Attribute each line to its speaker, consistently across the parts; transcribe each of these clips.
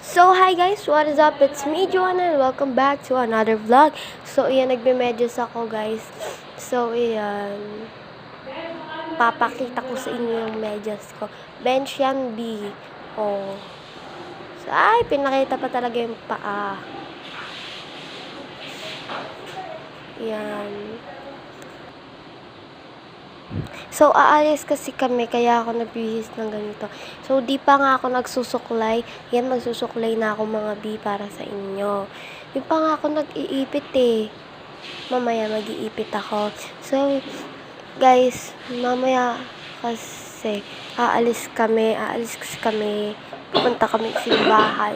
Speaker 1: So, hi guys, what is up? It's me, Joanna, and welcome back to another vlog. So, iyan, nagme-medyas ako, guys. So, iyan, papakita ko sa inyo yung medyas ko. Bench yan, B. Oh. So, ay, pinakita pa talaga yung paa. Yan. So, aalis kasi kami, kaya ako nagbihis ng ganito. So, di pa nga ako nagsusuklay. Yan, magsusuklay na ako mga B para sa inyo. Di pa nga ako nag-iipit eh. Mamaya mag-iipit ako. So, guys, mamaya kasi aalis kami. Pupunta kami sa simbahan.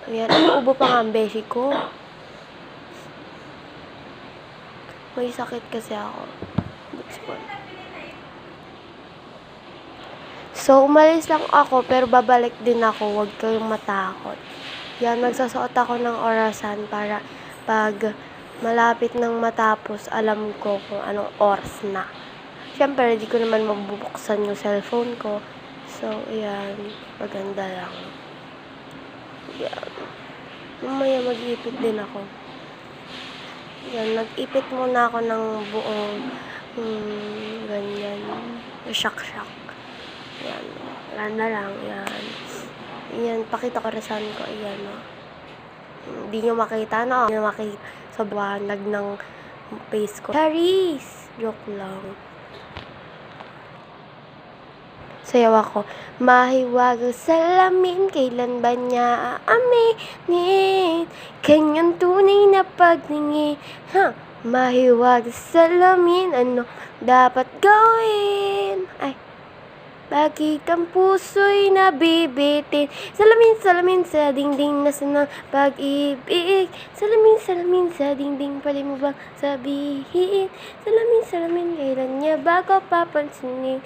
Speaker 1: Ayan, umuubo pa nga ang beshi ko. May sakit kasi ako. So, umalis lang ako, pero babalik din ako. Huwag kayong matakot. Yan, magsasuot ako ng orasan para pag malapit nang matapos, alam ko kung anong oras na. Siyempre, hindi ko naman mabubuksan yung cellphone ko. So, ayan, maganda lang. Yan. Mamaya mag-ipit din ako. Yan, nag-ipit muna ako ng buong ganyan. Shock. Yan. Wala na lang. Yan. Yan. Pakita ko rasan ko. Ayan. No? Hindi nyo makita. No? Hindi nyo makita. Sobrang ng face ko. Charis! Joke lang. Sayaw ako. Mahiwagang salamin, kailan ba niya aaminin? Kanyang tunay na pagtingin. Mahiwagang salamin, ano dapat gawin? Ay. Bakit ang puso'y nabibitin? Salamin sa dingding na ng pag-ibig. Salamin sa dingding, pwede mo bang sabihin? Salamin, kailan niya bago papansinin?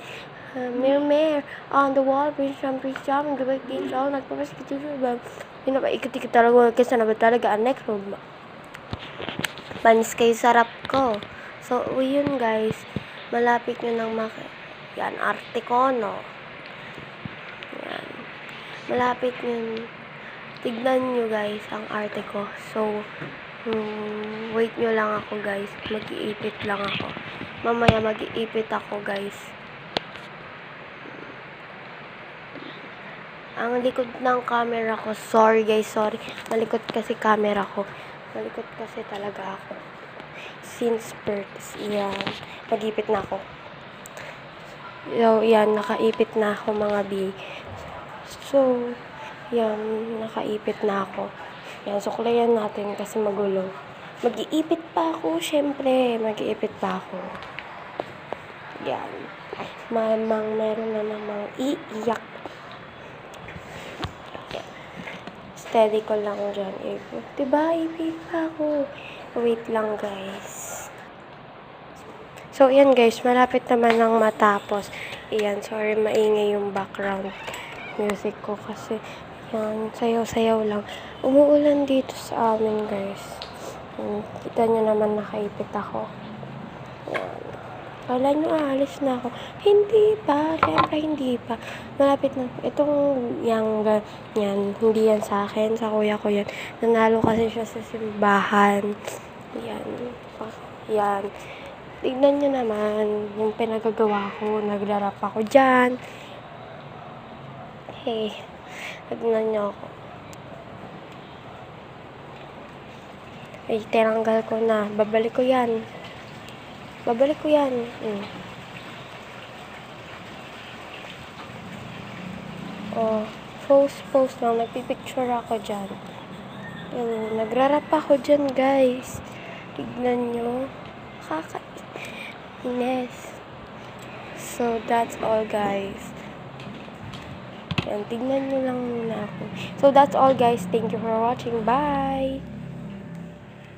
Speaker 1: Mirror on the wall, Prince Charm, gabag din siya, nagpapasikit yung bag. Pinapaikot-ikot talaga, kasi na ba talaga ang next road mo? Panis kayo sarap ko. So, yun guys, malapit nyo nang yan, arte ko, no? Yan. Malapit yun. Tignan nyo, guys, ang arte ko. So, wait nyo lang ako, guys. Mag-iipit lang ako. Mamaya mag-iipit ako, guys. Ang likod ng camera ko. Sorry, guys. Sorry. Malikot kasi camera ko. Malikot kasi talaga ako. Since birth. Yan. Mag-iipit na ako. So, yan, nakaipit na ako mga B. So, yan, nakaipit na ako. Yan, suklayan natin kasi magulo. Mag-iipit pa ako, syempre. Mag-iipit pa ako. Yan. Meron na namang iiyak. Yan. Steady ko lang dyan. Diba, ipit pa ako. Wait lang, guys. So, yan guys, malapit naman nang matapos. Iyan, sorry, maingay yung background music ko kasi yan, sayaw-sayaw lang. Umuulan dito sa amin, guys. Kita nyo naman nakaipit ako. Yan. Kala nyo, alis na ako. Hindi pa, syempre hindi pa. Malapit na. Itong yang yan, hindi yan sa akin, sa kuya ko yan. Nanalo kasi siya sa simbahan. Yan. Yan. Tignan nyo naman yung pinagagawa ko. Nagrarap ako dyan. Hey, tignan nyo ako. Ay, tinanggal ko na. Babalik ko yan. Oh, post lang. Nagpipicture ako dyan. Nagrarap ako dyan, guys. Tignan nyo. Ines. So, that's all, guys. Yan, tignan nyo lang muna ako. So, that's all, guys. Thank you for watching. Bye!